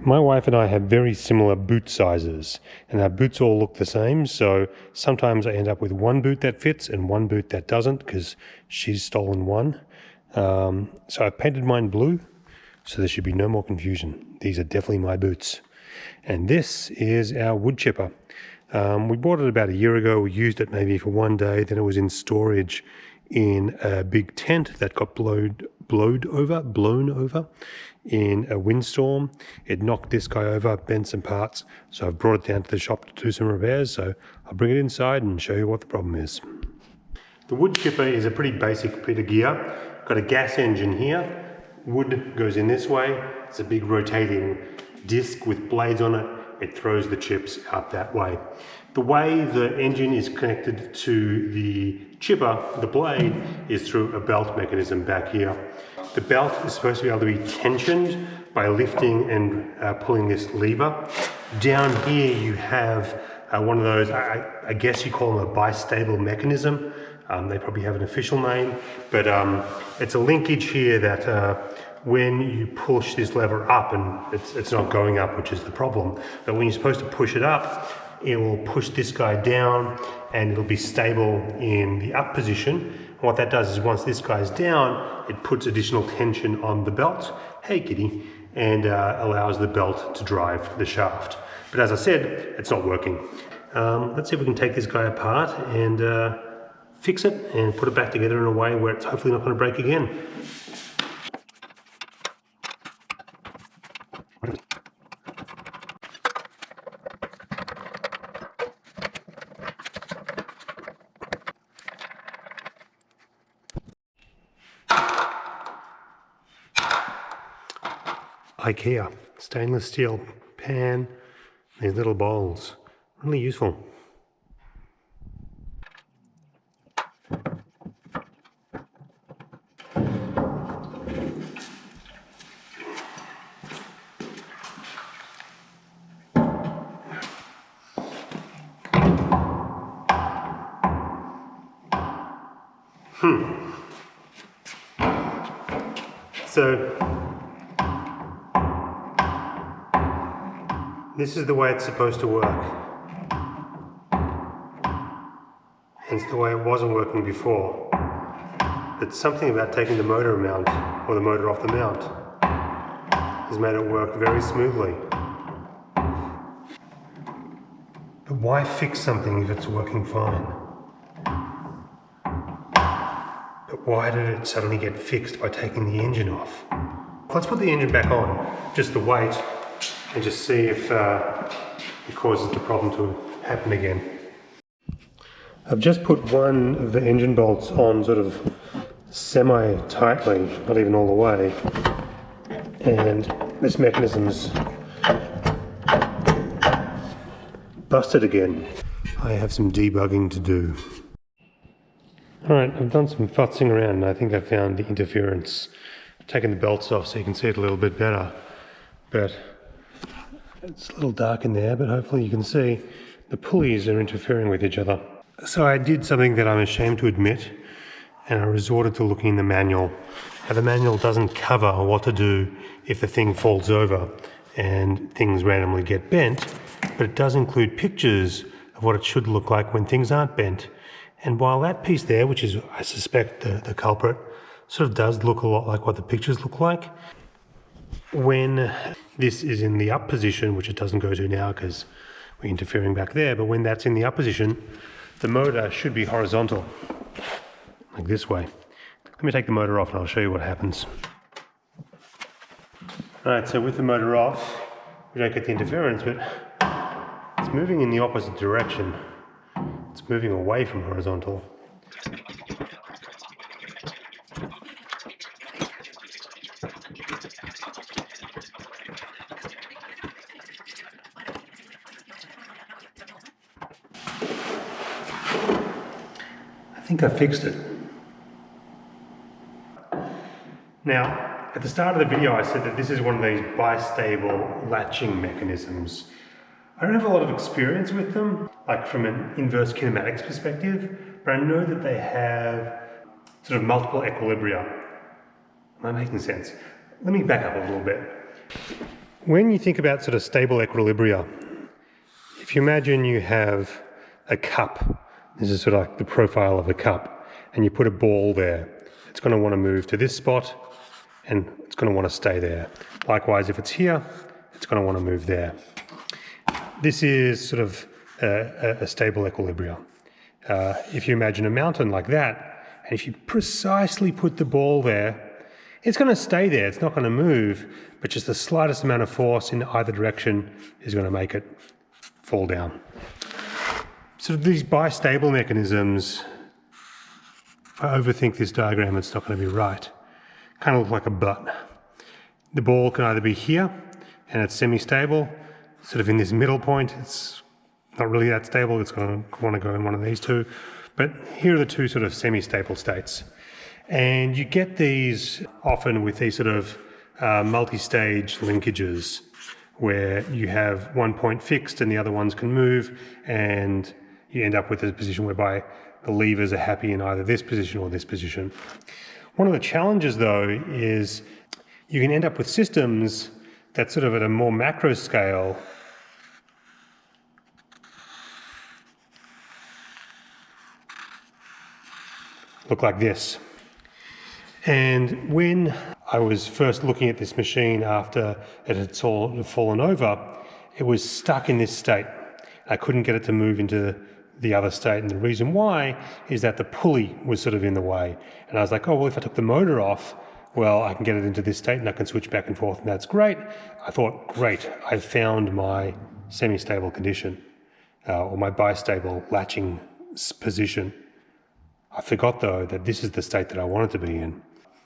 My wife and I have very similar boot sizes, and our boots all look the same, so sometimes I end up with one boot that fits and one boot that doesn't because she's stolen one. So I painted mine blue, so there should be no more confusion. These are definitely my boots. And this is our wood chipper. We bought it about a year ago. We used it maybe for one day, then it was in storage in a big tent that got blown over in a windstorm. It knocked this guy over, bent some parts, so I've brought it down to the shop to do some repairs, so I'll bring it inside and show you what the problem is. The wood chipper is a pretty basic bit of gear. Got a gas engine here, wood goes in this way, it's a big rotating disc with blades on it, it throws the chips out that way. The way the engine is connected to the chipper, the blade, is through a belt mechanism back here. The belt is supposed to be able to be tensioned by lifting and pulling this lever. Down here you have one of those, I guess you call them a bistable mechanism. They probably have an official name, but it's a linkage here that when you push this lever up, and it's not going up, which is the problem, but when you're supposed to push it up, it will push this guy down and it'll be stable in the up position. And what that does is once this guy's down, it puts additional tension on the belt, hey kitty, and allows the belt to drive the shaft. But as I said, it's not working. Let's see if we can take this guy apart and fix it and put it back together in a way where it's hopefully not going to break again. IKEA, stainless steel pan, these little bowls, really useful. So this is the way it's supposed to work. Hence the way it wasn't working before. But something about taking the motor mount, or the motor off the mount, has made it work very smoothly. But why fix something if it's working fine? But why did it suddenly get fixed by taking the engine off? Let's put the engine back on, just the weight, and just see if it causes the problem to happen again. I've just put one of the engine bolts on sort of semi-tightly, not even all the way, and this mechanism's busted again. I have some debugging to do. Alright, I've done some futzing around and I think I found the interference. I've taken the belts off so you can see it a little bit better, but it's a little dark in there, but hopefully you can see the pulleys are interfering with each other. So I did something that I'm ashamed to admit, and I resorted to looking in the manual. Now the manual doesn't cover what to do if the thing falls over and things randomly get bent, but it does include pictures of what it should look like when things aren't bent. And while that piece there, which is I suspect the culprit, sort of does look a lot like what the pictures look like, when this is in the up position, which it doesn't go to now because we're interfering back there, but when that's in the up position, the motor should be horizontal, like this way. Let me take the motor off and I'll show you what happens. Alright, so with the motor off, we don't get the interference, but it's moving in the opposite direction. It's moving away from horizontal. I think I fixed it. Now, at the start of the video I said that this is one of these bistable latching mechanisms. I don't have a lot of experience with them, like from an inverse kinematics perspective, but I know that they have sort of multiple equilibria. Am I making sense? Let me back up a little bit. When you think about sort of stable equilibria, if you imagine you have a cup, this is sort of like the profile of a cup, and you put a ball there, it's going to want to move to this spot, and it's going to want to stay there. Likewise, if it's here, it's going to want to move there. This is sort of a stable equilibrium. If you imagine a mountain like that, and if you precisely put the ball there, it's going to stay there, it's not going to move, but just the slightest amount of force in either direction is going to make it fall down. So these bistable mechanisms, if I overthink this diagram, it's not going to be right. Kind of look like a butt. The ball can either be here, and it's semi-stable, sort of in this middle point, it's not really that stable, it's going to want to go in one of these two. But here are the two sort of semi-stable states. And you get these often with these sort of multi-stage linkages where you have one point fixed and the other ones can move, and you end up with a position whereby the levers are happy in either this position or this position. One of the challenges though is you can end up with systems that sort of at a more macro scale look like this. And when I was first looking at this machine after it had sort of fallen over, it was stuck in this state. I couldn't get it to move into the other state, and the reason why is that the pulley was sort of in the way. And I was like, oh, well, if I took the motor off, well, I can get it into this state and I can switch back and forth, and that's great. I thought, great, I've found my semi-stable condition, or my bistable latching position. I forgot though that this is the state that I wanted to be in.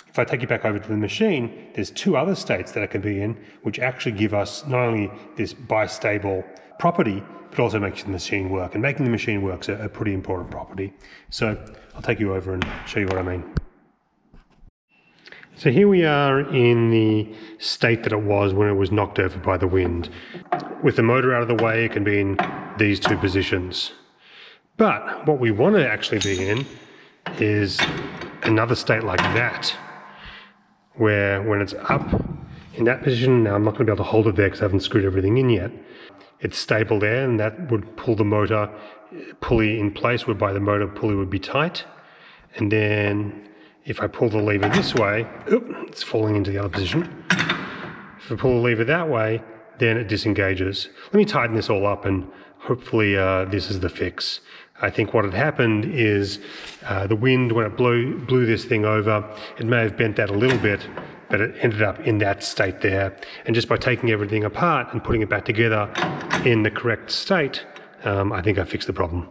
If I take you back over to the machine, there's two other states that it can be in, which actually give us not only this bistable property, but also makes the machine work. And making the machine work is a pretty important property. So I'll take you over and show you what I mean. So here we are in the state that it was when it was knocked over by the wind. With the motor out of the way, it can be in these two positions. But what we want to actually be in is another state like that, where when it's up in that position, now I'm not going to be able to hold it there because I haven't screwed everything in yet. It's stable there, and that would pull the motor pulley in place, whereby the motor pulley would be tight. And then if I pull the lever this way, it's falling into the other position. If I pull the lever that way, then it disengages. Let me tighten this all up, and hopefully this is the fix. I think what had happened is the wind, when it blew this thing over, it may have bent that a little bit, but it ended up in that state there. And just by taking everything apart and putting it back together in the correct state, I think I fixed the problem.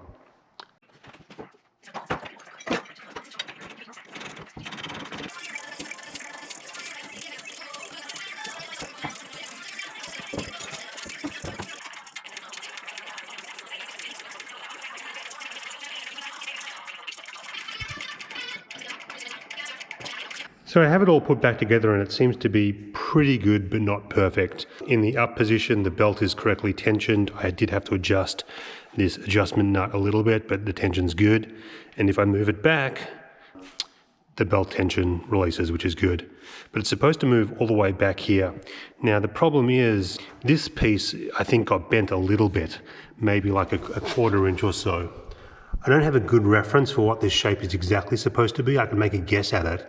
So I have it all put back together, and it seems to be pretty good but not perfect. In the up position, the belt is correctly tensioned. I did have to adjust this adjustment nut a little bit, but the tension's good. And if I move it back, the belt tension releases, which is good. But it's supposed to move all the way back here. Now the problem is, this piece I think got bent a little bit, maybe like a quarter inch or so. I don't have a good reference for what this shape is exactly supposed to be. I can make a guess at it,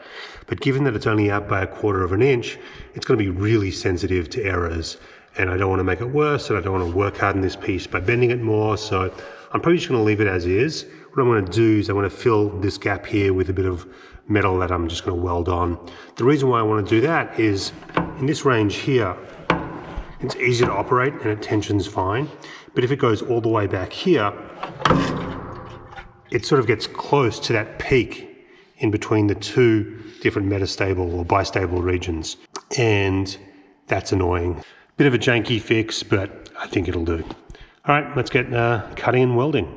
but given that it's only out by a quarter of an inch, it's going to be really sensitive to errors, and I don't want to make it worse, and I don't want to work hard in this piece by bending it more, so I'm probably just going to leave it as is. What I'm going to do is I want to fill this gap here with a bit of metal that I'm just going to weld on. The reason why I want to do that is, in this range here, it's easy to operate and it tensions fine, but if it goes all the way back here, it sort of gets close to that peak in between the two different metastable or bistable regions. And that's annoying. Bit of a janky fix, but I think it'll do. All right, let's get cutting and welding.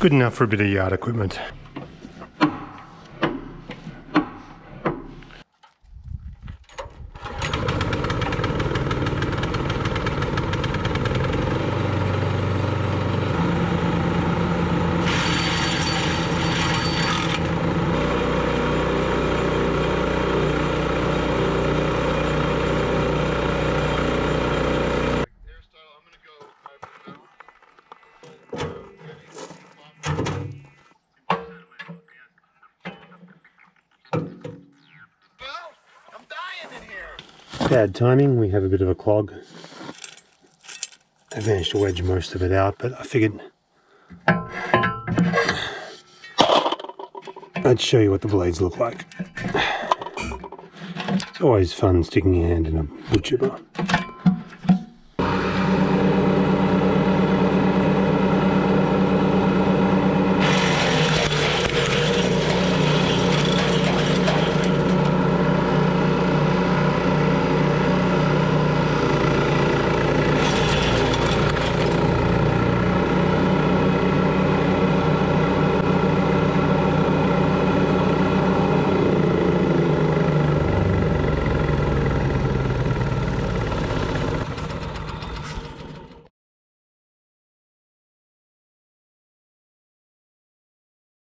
good enough for a bit of yard equipment. Bad timing, we have a bit of a clog. I managed to wedge most of it out, but I figured I'd show you what the blades look like. It's always fun sticking your hand in a wood chipper.